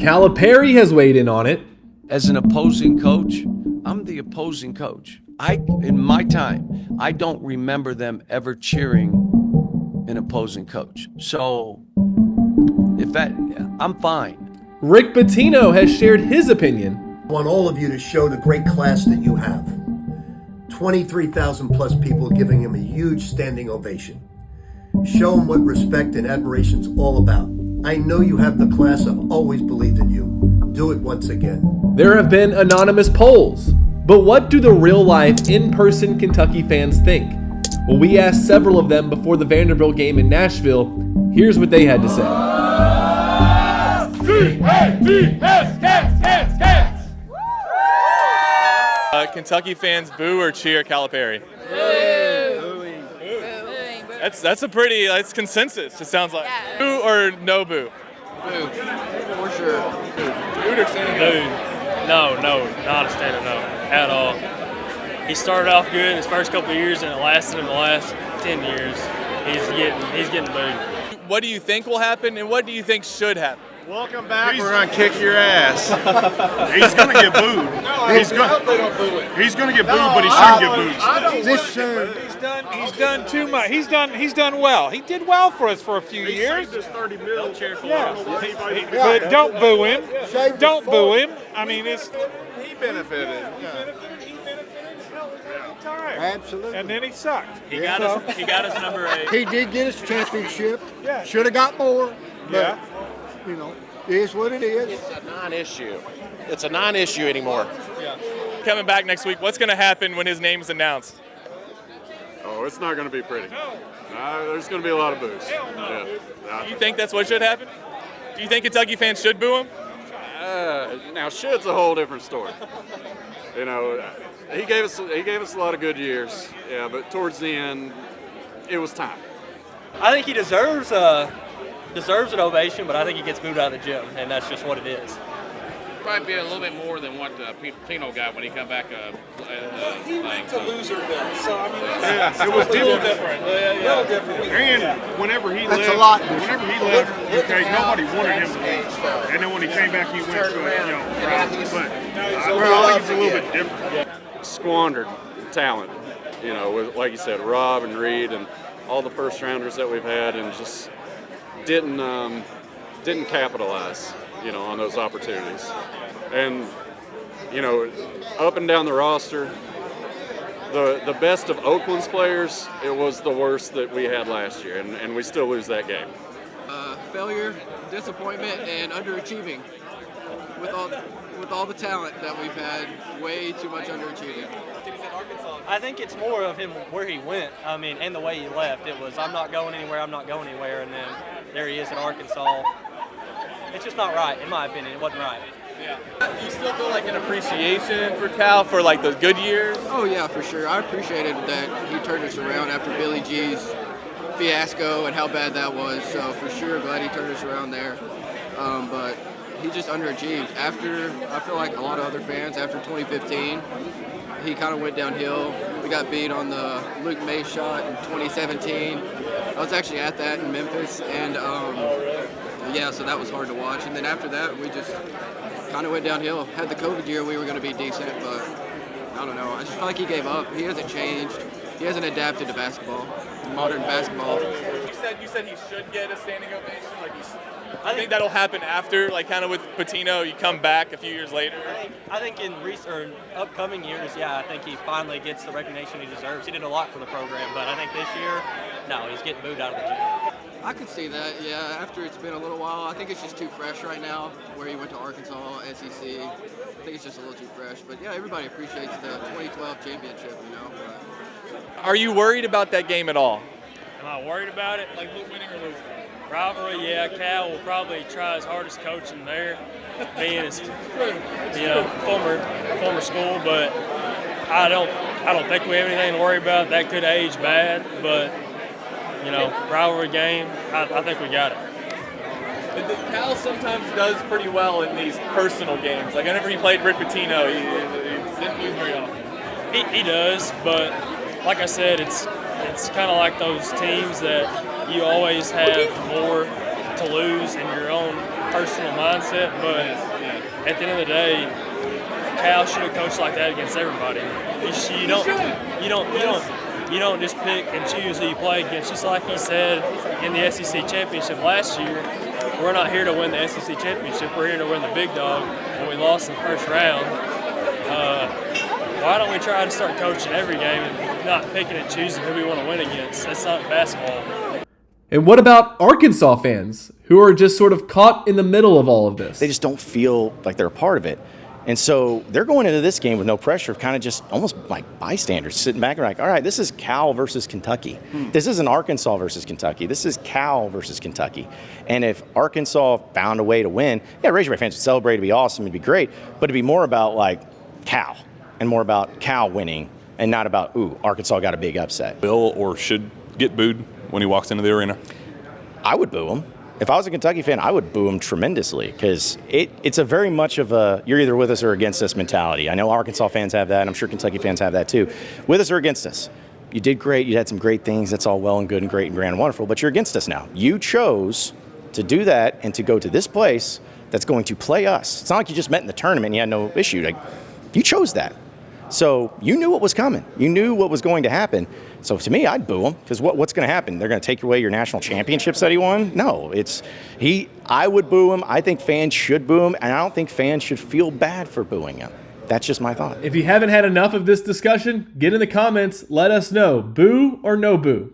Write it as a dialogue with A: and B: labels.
A: Calipari has weighed in on it.
B: As an opposing coach, I'm the opposing coach. In my time, I don't remember them ever cheering an opposing coach. So, I'm fine.
A: Rick Pitino has shared his opinion.
C: I want all of you to show the great class that you have. 23,000 plus people giving him a huge standing ovation. Show him what respect and admiration's all about. I know you have the class. I've always believed in you. Do it once again.
A: There have been anonymous polls, but what do the real-life, in-person Kentucky fans think? Well, we asked several of them before the Vanderbilt game in Nashville. Here's what they had to say.
D: Kentucky fans boo or cheer Calipari? That's consensus, it sounds like. Yeah. Boo or no boo?
E: Boo, for sure.
D: Boo or standing
F: boo. No, not a standing no at all. He started off good his first couple of years, and it lasted him the last 10 years. He's getting booed.
D: What do you think will happen, and what do you think should happen?
G: Welcome back. We're going to kick your ass. He's going to get booed. He's going to get booed, but he shouldn't get booed.
H: He's done too much. He's done well. He did well for us for a few years. But don't boo him. Don't boo him. I mean,
G: he benefited.
C: Absolutely.
H: And then he sucked.
F: He got us number 8.
C: He did get his championship. Yeah. Should have got more. But, you know, it is what it is.
I: It's a non-issue. It's a non-issue anymore.
D: Yeah. Coming back next week, what's going to happen when his name's announced?
G: Oh, it's not going to be pretty. There's going to be a lot of boos.
D: Do you think that's what should happen? Do you think Kentucky fans should boo him?
G: Now, should's a whole different story. You know, he gave us a lot of good years. Yeah, but towards the end, it was time.
J: I think he deserves an ovation, but I think he gets booed out of the gym, and that's just what it is.
K: Probably be a little bit more than what Pitino got when he come back.
H: He went to Loserville, so I mean,
G: it was
H: a little different. Little different.
G: And whenever he left, okay, nobody wanted him to leave. And then when he came back, he went to route. But I think it's a little bit different. Squandered talent, you know, with, like you said, Rob and Reed and all the first rounders that we've had, and just didn't capitalize, you know, on those opportunities. And, you know, up and down the roster, the best of Oakland's players, it was the worst that we had last year, and we still lose that game.
E: Failure, disappointment, and underachieving. With all the talent that we've had, way too much underachieving.
J: I think it's more of him where he went. I mean, and the way he left. It was, I'm not going anywhere, and then there he is at Arkansas. It's just not right, in my opinion. It wasn't right.
D: Yeah. Do you still feel like an appreciation for Cal for like the good years?
E: Oh yeah, for sure. I appreciated that he turned us around after Billy G's fiasco and how bad that was. So for sure, glad he turned us around there. But he just underachieved. I feel like a lot of other fans, after 2015, he kind of went downhill. We got beat on the Luke May shot in 2017. I was actually at that in Memphis, and so that was hard to watch. And then after that, we just kind of went downhill. Had the COVID year, we were going to be decent, but I don't know. I just feel like he gave up. He hasn't changed. He hasn't adapted to basketball, modern basketball.
D: You said he should get a standing ovation. I think that'll happen after, like kind of with Pitino, you come back a few years later.
J: I think in upcoming years, I think he finally gets the recognition he deserves. He did a lot for the program, but I think this year, no, he's getting booed out of the gym.
E: I could see that, after it's been a little while. I think it's just too fresh right now, where he went to Arkansas, SEC. I think it's just a little too fresh. But everybody appreciates the 2012 championship, you know.
D: Are you worried about that game at all?
F: Am I worried about it?
D: Like winning or losing?
F: Rivalry, Cal will probably try his hardest coaching there, being his former school. But I don't think we have anything to worry about. That could age bad, but rivalry game, I think we got it.
D: Cal sometimes does pretty well in these personal games. Like whenever he played Rick Pitino, he didn't lose very often.
F: He does, but like I said, it's kind of like those teams that you always have more to lose in your own personal mindset, but at the end of the day, Cal should have coached like that against everybody. You don't just pick and choose who you play against. Just like he said in the SEC championship last year, we're not here to win the SEC championship. We're here to win the big dog, and we lost in the first round. Why don't we try to start coaching every game and not picking and choosing who we want to win against? That's not basketball.
A: And what about Arkansas fans who are just sort of caught in the middle of all of this?
L: They just don't feel like they're a part of it. And so they're going into this game with no pressure, kind of just almost like bystanders, sitting back and like, all right, this is Cal versus Kentucky. This isn't Arkansas versus Kentucky. This is Cal versus Kentucky. And if Arkansas found a way to win, yeah, Razorback fans would celebrate, it'd be awesome, it'd be great, but it'd be more about like Cal and more about Cal winning and not about, ooh, Arkansas got a big upset.
M: Will or should get booed when he walks into the arena?
L: I would boo him. If I was a Kentucky fan, I would boo him tremendously because it's a very much of a you're either with us or against us mentality. I know Arkansas fans have that, and I'm sure Kentucky fans have that too. With us or against us. You did great. You had some great things. That's all well and good and great and grand and wonderful, but you're against us now. You chose to do that and to go to this place that's going to play us. It's not like you just met in the tournament and you had no issue. Like, you chose that. So you knew what was coming. You knew what was going to happen. So to me, I'd boo him because what's going to happen? They're going to take away your national championships that he won? No, I would boo him. I think fans should boo him, and I don't think fans should feel bad for booing him. That's just my thought.
A: If you haven't had enough of this discussion, get in the comments. Let us know. Boo or no boo?